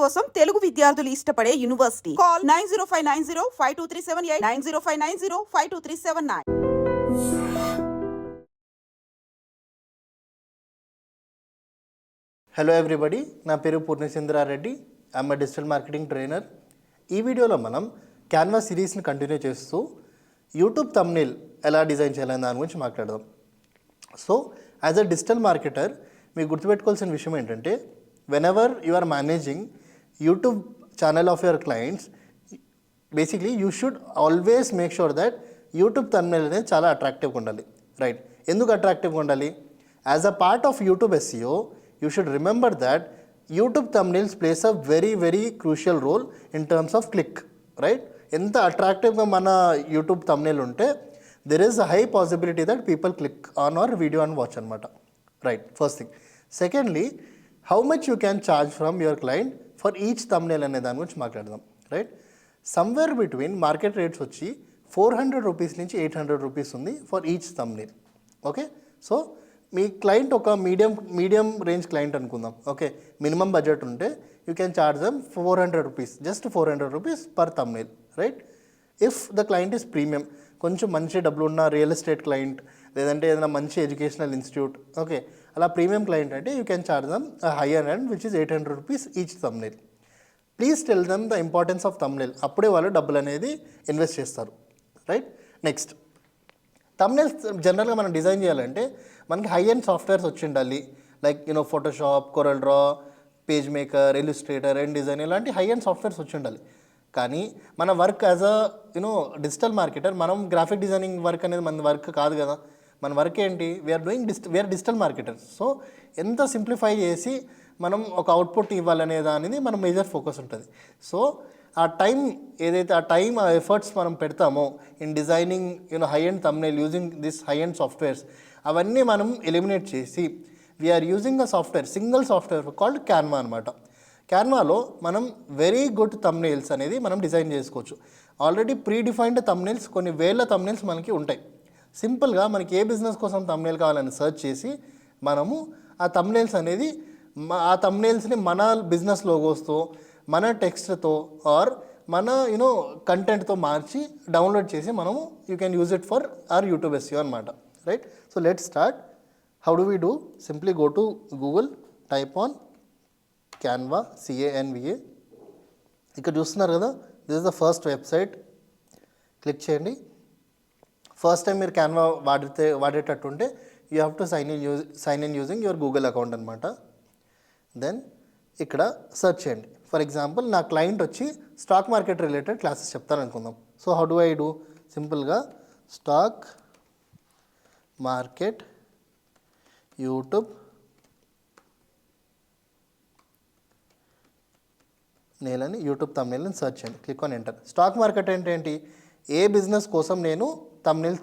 కోసం తెలుగు విద్యార్థులు ఇష్టపడే యూనివర్సిటీ కాల్ 9059052378 9059052379. హలో ఎవ్రీబడి, నా పేరు Purnachandra Reddy. I'm digital marketing trainer. ఈ వీడియోలో మనం క్యాన్వా సిరీస్ని కంటిన్యూ చేస్తూ యూట్యూబ్ థంబ్నెయిల్ ఎలా డిజైన్ చేయాలనే దాని గురించి మాట్లాడదాం. So as a digital marketer మీకు గుర్తుపెట్టుకోవాల్సిన విషయం ఏంటంటే, whenever you are managing YouTube channel of your clients, basically you should always make sure that YouTube thumbnail అనేది చాలా అట్రాక్టివ్గా ఉండాలి. రైట్? ఎందుకు అట్రాక్టివ్గా ఉండాలి? As a part of YouTube SEO, you should remember that YouTube thumbnails plays a very crucial role in terms of click, right? ఎంత అట్రాక్టివ్గా మన యూట్యూబ్ thumbnail ఉంటే there is a high possibility that people click on our video and watch అనమాట. Right, first thing. Secondly, how much you can charge from your client for each thumbnail అనే దాని గురించి మాట్లాడదాం. Right? Somewhere between market rates వచ్చి 400 rupees నుంచి 800 rupees ఉంది for each thumbnail. Okay, so మీ client ఒక మీడియం రేంజ్ క్లయింట్ అనుకుందాం. ఓకే, మినిమం బడ్జెట్ ఉంటే you can charge them 400 rupees, just 400 rupees per thumbnail. Right? If the client is premium, కొంచెం మంచి డబ్బులు ఉన్న రియల్ ఎస్టేట్ క్లయింట్, లేదంటే ఏదైనా మంచి ఎడ్యుకేషనల్ ఇన్స్టిట్యూట్, ఓకే, అలా ప్రీమియం క్లయింట్ అంటే you can charge them higher and which is 800 rupees each thumbnail. Please tell them the importance of thumbnail. అప్పుడే వాళ్ళు డబ్బులు అనేది ఇన్వెస్ట్ చేస్తారు. రైట్? నెక్స్ట్, thumbnails జనరల్గా మనం డిజైన్ చేయాలంటే మనకి హై అండ్ సాఫ్ట్వేర్స్ వచ్చి ఉండాలి. Like Photoshop, Corel Draw, PageMaker, Illustrator, and design, ఇలాంటి హై అండ్ సాఫ్ట్వేర్స్ వచ్చి ఉండాలి. కానీ మన work as a digital marketer, మనం గ్రాఫిక్ డిజైనింగ్ వర్క్ అనేది మన వర్క్ కాదు కదా. మన వర్క్ ఏంటి? We're digital marketers. సో ఎంత సింప్లిఫై చేసి మనం ఒక అవుట్పుట్ ఇవ్వాలనే దానిది మన మేజర్ ఫోకస్ ఉంటుంది. సో ఆ టైం ఏదైతే ఆ ఎఫర్ట్స్ మనం పెడతామో in designing high and thumbnail using this high and softwares, అవన్నీ మనం ఎలిమినేట్ చేసి we're using a software, single software called Canva అనమాట. క్యాన్వాలో మనం వెరీ గుడ్ thumbnails అనేది మనం డిజైన్ చేసుకోవచ్చు. ఆల్రెడీ ప్రీ డిఫైన్డ్ thumbnails, కొన్ని వేల thumbnails మనకి ఉంటాయి. సింపుల్గా మనకి ఏ బిజినెస్ కోసం thumbnail కావాలని సెర్చ్ చేసి మనము ఆ thumbnails అనేది ఆ thumbnailsని మన బిజినెస్ లోగోస్తో, మన టెక్స్ట్తో ఆర్ మన కంటెంట్తో మార్చి డౌన్లోడ్ చేసి మనము you can use it for our YouTube SEO అనమాట. Right? So let's start. How do we do? Simply go to Google, type on Canva, CANVA. ఇక్కడ చూస్తున్నారు కదా, this is the first website. Click చేయండి. First time మీరు Canva వాడేటట్టుంటే you have to sign in using your Google account అనమాట. Then ఇక్కడ search చేయండి. For example నా క్లయింట్ వచ్చి స్టాక్ మార్కెట్ రిలేటెడ్ క్లాసెస్ చెప్తాను అనుకుందాం. So how do I do? సింపుల్గా స్టాక్ మార్కెట్ యూట్యూబ్ నేలని యూట్యూబ్ thumbnailని సెర్చ్ చేయండి. Click on enter. Stock market అంటే ఏంటి? ఏ బిజినెస్ కోసం నేను thumbnail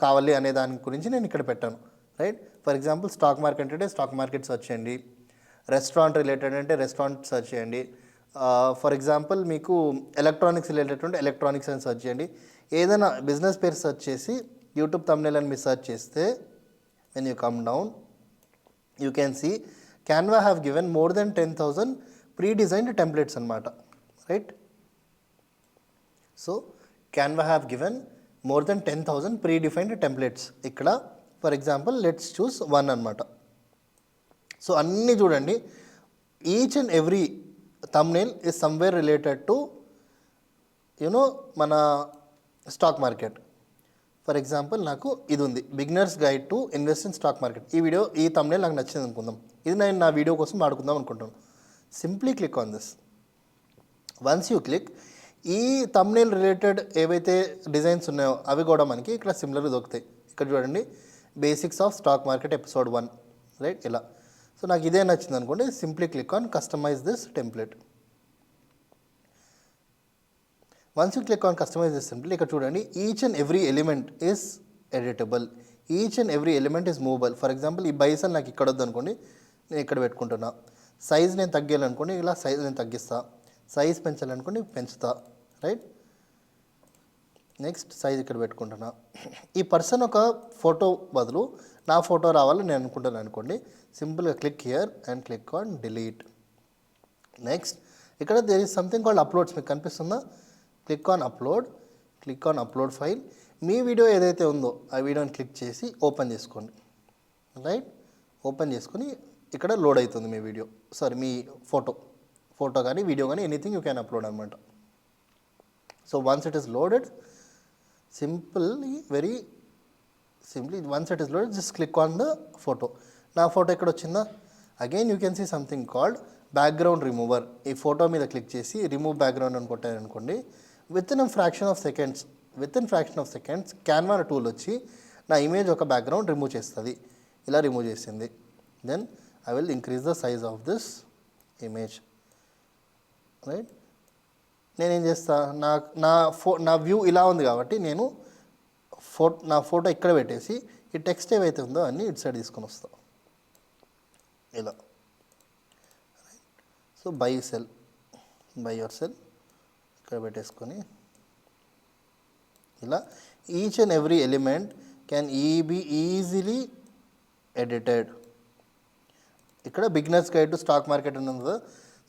కావాలి అనే దాని గురించి నేను ఇక్కడ పెట్టాను. Right? For example stock market అంటే స్టాక్ మార్కెట్ సెర్చ్ చేయండి. రెస్టారెంట్ రిలేటెడ్ అంటే రెస్టారెంట్ సెర్చ్ చేయండి. ఫర్ ఎగ్జాంపుల్ మీకు ఎలక్ట్రానిక్స్ రిలేటెడ్ ఉంటే ఎలక్ట్రానిక్స్ అని సెర్చ్ చేయండి. ఏదైనా బిజినెస్ పేరు సెర్చ్ చేసి యూట్యూబ్ thumbnail అని మీరు సెర్చ్ చేస్తే when you come down you can see Canva have given more than 10,000 predesigned templates అనమాట. Right? So Canva have given more than 10,000 predefined templates. ఇక్కడ ఫర్ ఎగ్జాంపుల్ లెట్స్ చూస్ 1 అనమాట. So అన్నీ చూడండి, each and every thumbnail is somewhere related to మన stock market. For example నాకు ఇది ఉంది, beginners guide to invest in stock market. ఈ thumbnail నాకు నచ్చింది అనుకుందాం. ఇది నేను నా వీడియో కోసం వాడుకుందాం అనుకుంటాను. Simply click on this. Once you click, ఈ thumbnail రిలేటెడ్ ఏవైతే డిజైన్స్ ఉన్నాయో అవి కూడా మనకి ఇక్కడ సిమిలర్గా దొరుకుతాయి. ఇక్కడ చూడండి, basics of stock market episode 1. Right? ఇలా. సో నాకు ఇదే నచ్చింది అనుకోండి, simply click on customise this template. Once you click on customise this template, ఇక్కడ చూడండి, each and every element is editable, each and every element is movable. For example ఈ bison నాకు ఇక్కడ వద్దు అనుకోండి, నేను ఇక్కడ పెట్టుకుంటున్నా. సైజ్ నేను తగ్గాలనుకోండి, ఇలా సైజ్ నేను తగ్గిస్తా. సైజ్ పెంచాలనుకోండి, పెంచుతా. రైట్? నెక్స్ట్ సైజ్ ఇక్కడ పెట్టుకుంటున్నా. ఈ పర్సన్ ఒక ఫోటో బదులు నా ఫోటో రావాలని నేను అనుకుంటాను అనుకోండి, సింపుల్గా click here and click on delete. Next ఇక్కడ there is something called uploads, మీకు కనిపిస్తుందా? Click on upload file. మీ వీడియో ఏదైతే ఉందో ఆ వీడియోని క్లిక్ చేసి ఓపెన్ చేసుకోండి. రైట్, ఓపెన్ చేసుకొని ఇక్కడ లోడ్ అవుతుంది మీ వీడియో, మీ ఫోటో కానీ వీడియో కానీ ఎనీథింగ్ యూ క్యాన్ అప్లోడ్ అనమాట. So once it is loaded, once it is loaded, just click on the photo. నా ఫోటో ఎక్కడ వచ్చిందా? Again you can see something called background remover. ఈ photo మీద click చేసి remove background అని కొట్టారనుకోండి, within fraction of seconds Canva tool వచ్చి నా ఇమేజ్ ఒక బ్యాక్గ్రౌండ్ రిమూవ్ చేస్తుంది. ఇలా రిమూవ్ చేసింది. Then I will increase the size of this image. Right, నేనేం చేస్తా, నా వ్యూ ఇలా ఉంది కాబట్టి నేను నా ఫోటో ఇక్కడ పెట్టేసి ఈ టెక్స్ట్ ఏవైతే ఉందో అన్నీ ఇటు సైడ్ తీసుకొని వస్తాం ఇలా. సో బై యువర్ సెల్ ఇక్కడ పెట్టేసుకొని ఇలా each and every element can be easily edited. ఇక్కడ beginners guide to stock market అని ఉంది కదా,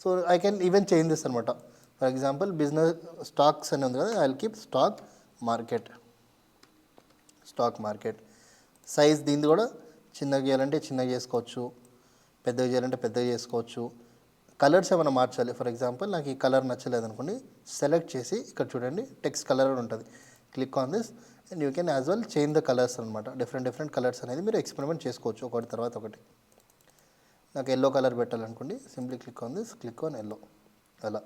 so I can even change this అనమాట. ఫర్ ఎగ్జాంపుల్ బిజినెస్ స్టాక్స్ అని ఉంది కదా, I will keep stock market. Size దీన్ని కూడా చిన్నగా చేయాలంటే చిన్నగా చేసుకోవచ్చు, పెద్దగా చేయాలంటే పెద్దగా చేసుకోవచ్చు. కలర్స్ ఏమైనా మార్చాలి, ఫర్ ఎగ్జాంపుల్ నాకు ఈ కలర్ నచ్చలేదు అనుకోండి, సెలెక్ట్ చేసి ఇక్కడ చూడండి టెక్స్ట్ కలర్ ఉంటుంది, click on this and you can as well change the colours అనమాట. డిఫరెంట్ కలర్స్ అనేది మీరు ఎక్స్పెరిమెంట్ చేసుకోవచ్చు ఒకటి తర్వాత ఒకటి. నాకు ఎల్లో కలర్ పెట్టాలనుకోండి, సింప్లీ క్లిక్ ఆన్ ఎల్లో అలా.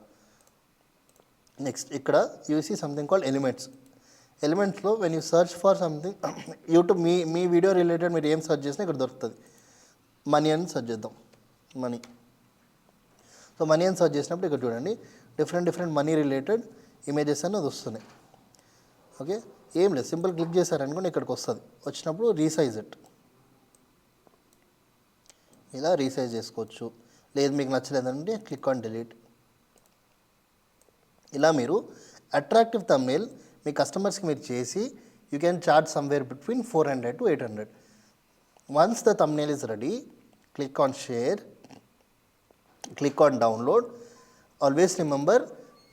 నెక్స్ట్ ఇక్కడ యూ సీ సంథింగ్ కాల్డ్ ఎలిమెంట్స్లో when you search for something YouTube మీ వీడియో రిలేటెడ్ మీరు ఏం సర్చ్ చేసినా ఇక్కడ దొరుకుతుంది. మనీ అని సర్చ్ చేద్దాం, సో మనీ అని సర్చ్ చేసినప్పుడు ఇక్కడ చూడండి డిఫరెంట్ మనీ రిలేటెడ్ ఇమేజెస్ అనేది వస్తున్నాయి. ఓకే, ఏం లేదు, సింపుల్ క్లిక్ చేశారనుకోండి ఇక్కడికి వస్తుంది. వచ్చినప్పుడు ఇలా రీసైజ్ చేసుకోవచ్చు. లేదు మీకు నచ్చలేదంటే క్లిక్ ఆన్ డిలీట్. ఇలా మీరు అట్రాక్టివ్ థంబ్నెయిల్ మీ కస్టమర్స్కి మీరు చేసి you can charge somewhere between 400 to 800. Once the thumbnail is ready, click on share, click on download. Always remember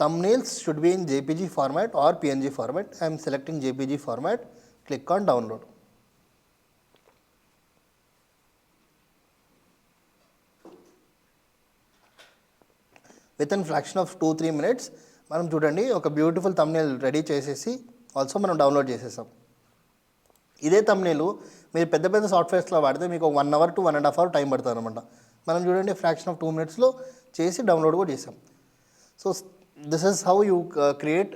thumbnails should be in JPG format or PNG format. I am selecting JPG format. Click on download. Within fraction of 2-3 minutes మనం చూడండి ఒక beautiful thumbnail ready చేసేసి also మనం download చేసేసాం. ఇదే thumbnail మీరు పెద్ద సాఫ్ట్వేర్స్లో వాడితే మీకు 1 hour to 1.5 hours టైం పడుతుంది అనమాట. మనం చూడండి ఫ్రాక్షన్ ఆఫ్ 2 minutesలో చేసి డౌన్లోడ్ కూడా చేసాం. So this is how you create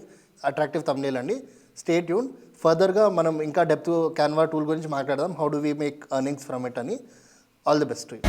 attractive thumbnail అండి. స్టే ట్యూన్, ఫర్దర్గా మనం ఇంకా డెప్త్ క్యాన్వా టూల్ గురించి మాట్లాడదాం, how do we make earnings from it అని. All the best to you.